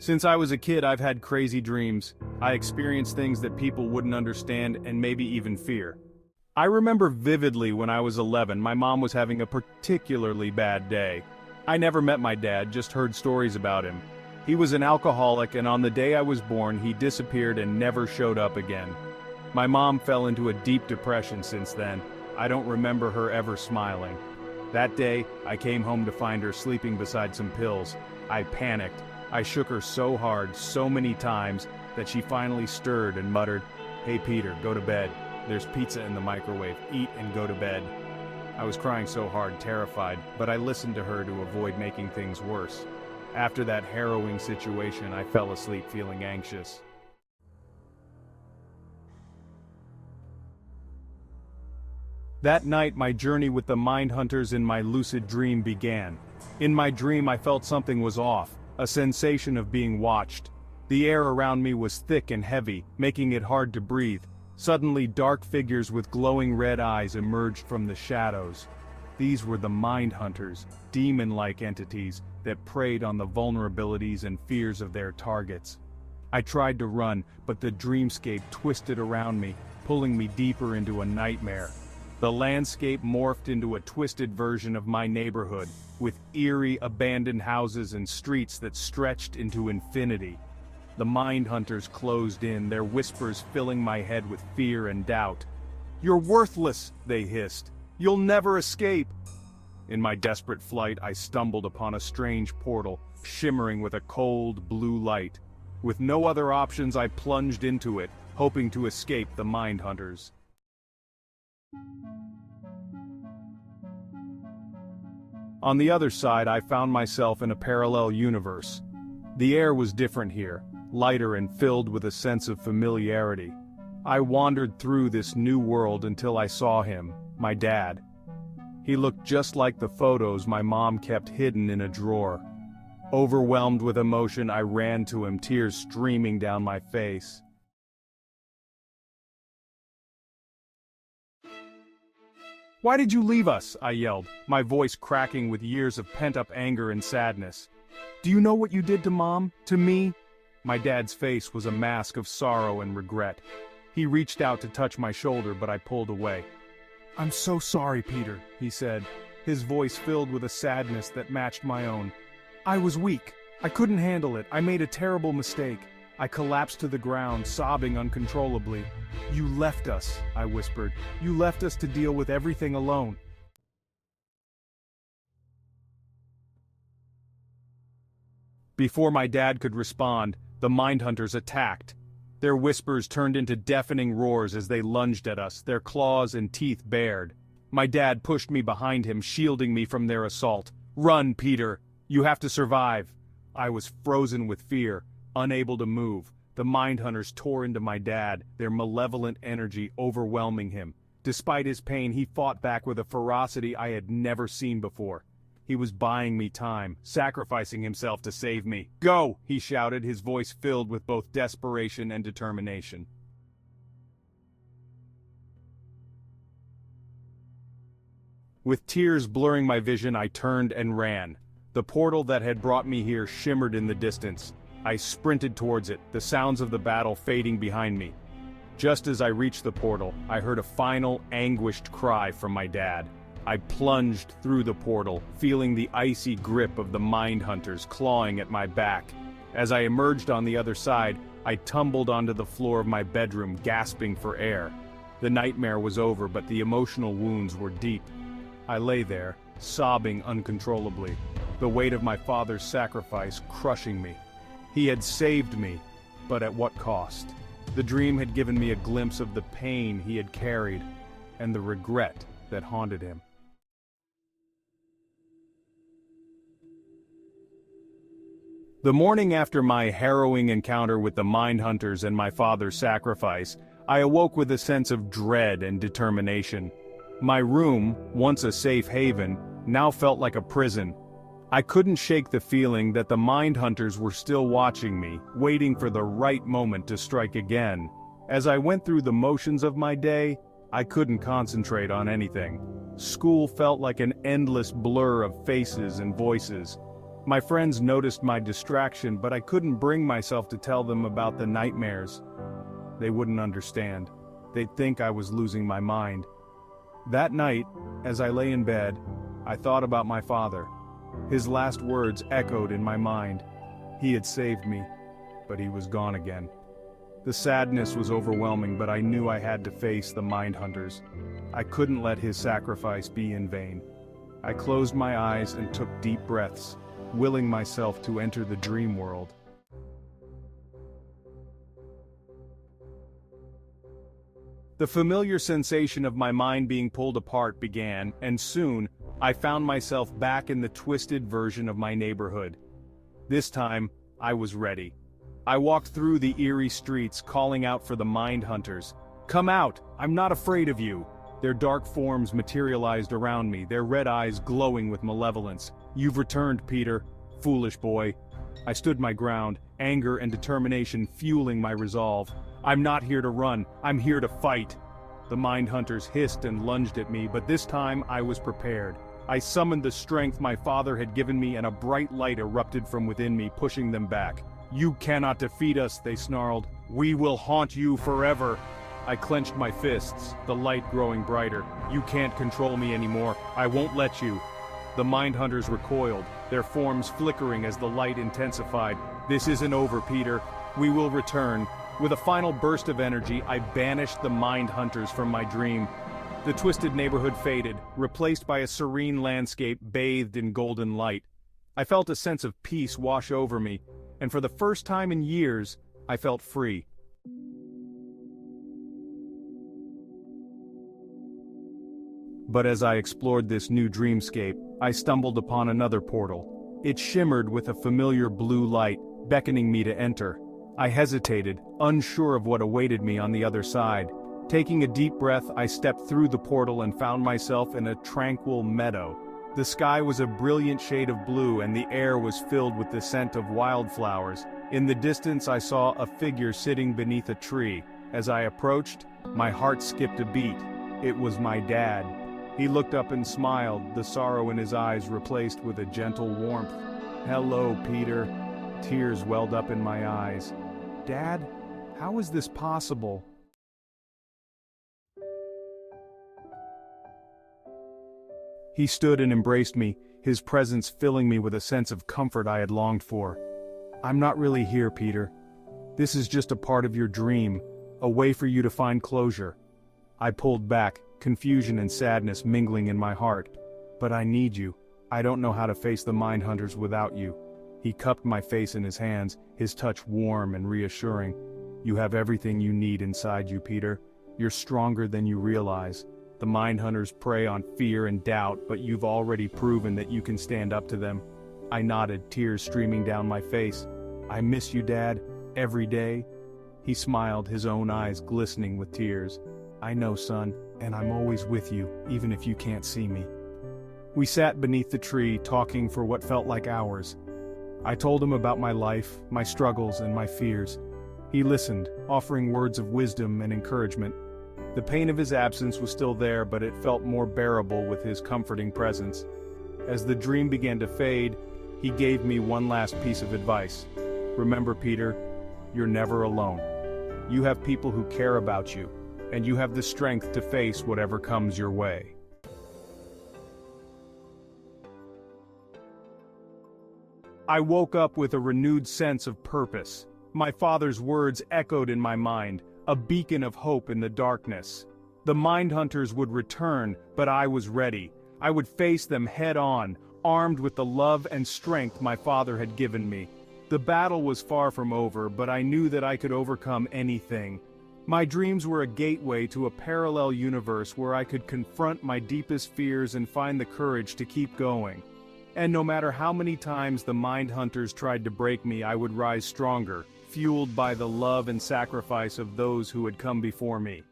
Since I was a kid, I've had crazy dreams. I experienced things that people wouldn't understand and maybe even fear. I remember vividly when I was 11, my mom was having a particularly bad day. I never met my dad, just heard stories about him. He was an alcoholic, and on the day I was born, he disappeared and never showed up again. My mom fell into a deep depression since then. I don't remember her ever smiling. That day, I came home to find her sleeping beside some pills. I panicked. I shook her so hard, so many times, that she finally stirred and muttered, "Hey Peter, go to bed. There's pizza in the microwave. Eat and go to bed." I was crying so hard, terrified, but I listened to her to avoid making things worse. After that harrowing situation, I fell asleep feeling anxious. That night, my journey with the mind hunters in my lucid dream began. In my dream, I felt something was off, a sensation of being watched. The air around me was thick and heavy, making it hard to breathe. Suddenly, dark figures with glowing red eyes emerged from the shadows. These were the mind hunters, demon-like entities that preyed on the vulnerabilities and fears of their targets. I tried to run, but the dreamscape twisted around me, pulling me deeper into a nightmare. The landscape morphed into a twisted version of my neighborhood, with eerie abandoned houses and streets that stretched into infinity. The mind hunters closed in, their whispers filling my head with fear and doubt. "You're worthless," they hissed. "You'll never escape." In my desperate flight, I stumbled upon a strange portal, shimmering with a cold, blue light. With no other options, I plunged into it, hoping to escape the mind hunters. On the other side, I found myself in a parallel universe. The air was different here, lighter and filled with a sense of familiarity. I wandered through this new world until I saw him, my dad. He looked just like the photos my mom kept hidden in a drawer. Overwhelmed with emotion, I ran to him, tears streaming down my face. "Why did you leave us?" I yelled, my voice cracking with years of pent-up anger and sadness. "Do you know what you did to Mom? To me?" My dad's face was a mask of sorrow and regret. He reached out to touch my shoulder, but I pulled away. "I'm so sorry, Peter," he said, his voice filled with a sadness that matched my own. "I was weak. I couldn't handle it. I made a terrible mistake." I collapsed to the ground, sobbing uncontrollably. "You left us," I whispered. "You left us to deal with everything alone." Before my dad could respond, the mind hunters attacked. Their whispers turned into deafening roars as they lunged at us, their claws and teeth bared. My dad pushed me behind him, shielding me from their assault. "Run, Peter! You have to survive!" I was frozen with fear, unable to move. The mind hunters tore into my dad, their malevolent energy overwhelming him. Despite his pain, he fought back with a ferocity I had never seen before. He was buying me time, sacrificing himself to save me. "Go!" he shouted, his voice filled with both desperation and determination. With tears blurring my vision, I turned and ran. The portal that had brought me here shimmered in the distance. I sprinted towards it, the sounds of the battle fading behind me. Just as I reached the portal, I heard a final, anguished cry from my dad. I plunged through the portal, feeling the icy grip of the mind hunters clawing at my back. As I emerged on the other side, I tumbled onto the floor of my bedroom, gasping for air. The nightmare was over, but the emotional wounds were deep. I lay there, sobbing uncontrollably, the weight of my father's sacrifice crushing me. He had saved me, but at what cost? The dream had given me a glimpse of the pain he had carried, and the regret that haunted him. The morning after my harrowing encounter with the mind hunters and my father's sacrifice, I awoke with a sense of dread and determination. My room, once a safe haven, now felt like a prison. I couldn't shake the feeling that the mind hunters were still watching me, waiting for the right moment to strike again. As I went through the motions of my day, I couldn't concentrate on anything. School felt like an endless blur of faces and voices. My friends noticed my distraction, but I couldn't bring myself to tell them about the nightmares. They wouldn't understand. They'd think I was losing my mind. That night, as I lay in bed, I thought about my father. His last words echoed in my mind. He had saved me, but he was gone again. The sadness was overwhelming, but I knew I had to face the mind hunters. I couldn't let his sacrifice be in vain. I closed my eyes and took deep breaths, willing myself to enter the dream world. The familiar sensation of my mind being pulled apart began, and soon, I found myself back in the twisted version of my neighborhood. This time, I was ready. I walked through the eerie streets, calling out for the mind hunters. "Come out! I'm not afraid of you!" Their dark forms materialized around me, their red eyes glowing with malevolence. "You've returned, Peter. Foolish boy." I stood my ground, anger and determination fueling my resolve. "I'm not here to run, I'm here to fight." The mind hunters hissed and lunged at me, but this time I was prepared. I summoned the strength my father had given me, and a bright light erupted from within me, pushing them back. "You cannot defeat us," they snarled. "We will haunt you forever." I clenched my fists, the light growing brighter. "You can't control me anymore. I won't let you." The mind hunters recoiled, their forms flickering as the light intensified. "This isn't over, Peter. We will return." With a final burst of energy, I banished the mind hunters from my dream. The twisted neighborhood faded, replaced by a serene landscape bathed in golden light. I felt a sense of peace wash over me, and for the first time in years, I felt free. But as I explored this new dreamscape, I stumbled upon another portal. It shimmered with a familiar blue light, beckoning me to enter. I hesitated, unsure of what awaited me on the other side. Taking a deep breath, I stepped through the portal and found myself in a tranquil meadow. The sky was a brilliant shade of blue, and the air was filled with the scent of wildflowers. In the distance, I saw a figure sitting beneath a tree. As I approached, my heart skipped a beat. It was my dad. He looked up and smiled, the sorrow in his eyes replaced with a gentle warmth. "Hello, Peter." Tears welled up in my eyes. "Dad, how is this possible?" He stood and embraced me, his presence filling me with a sense of comfort I had longed for. "I'm not really here, Peter. This is just a part of your dream, a way for you to find closure." I pulled back, confusion and sadness mingling in my heart. "But I need you. I don't know how to face the mind hunters without you." He cupped my face in his hands, his touch warm and reassuring. "You have everything you need inside you, Peter. You're stronger than you realize. The mind hunters prey on fear and doubt, but you've already proven that you can stand up to them." I nodded, tears streaming down my face. "I miss you, Dad, every day." He smiled, his own eyes glistening with tears. "I know, son, and I'm always with you, even if you can't see me." We sat beneath the tree, talking for what felt like hours. I told him about my life, my struggles, and my fears. He listened, offering words of wisdom and encouragement. The pain of his absence was still there, but it felt more bearable with his comforting presence. As the dream began to fade, he gave me one last piece of advice. "Remember, Peter, you're never alone. You have people who care about you, and you have the strength to face whatever comes your way." I woke up with a renewed sense of purpose. My father's words echoed in my mind, a beacon of hope in the darkness. The mind hunters would return, but I was ready. I would face them head-on, armed with the love and strength my father had given me. The battle was far from over, but I knew that I could overcome anything. My dreams were a gateway to a parallel universe where I could confront my deepest fears and find the courage to keep going. And no matter how many times the mind hunters tried to break me, I would rise stronger, fueled by the love and sacrifice of those who had come before me.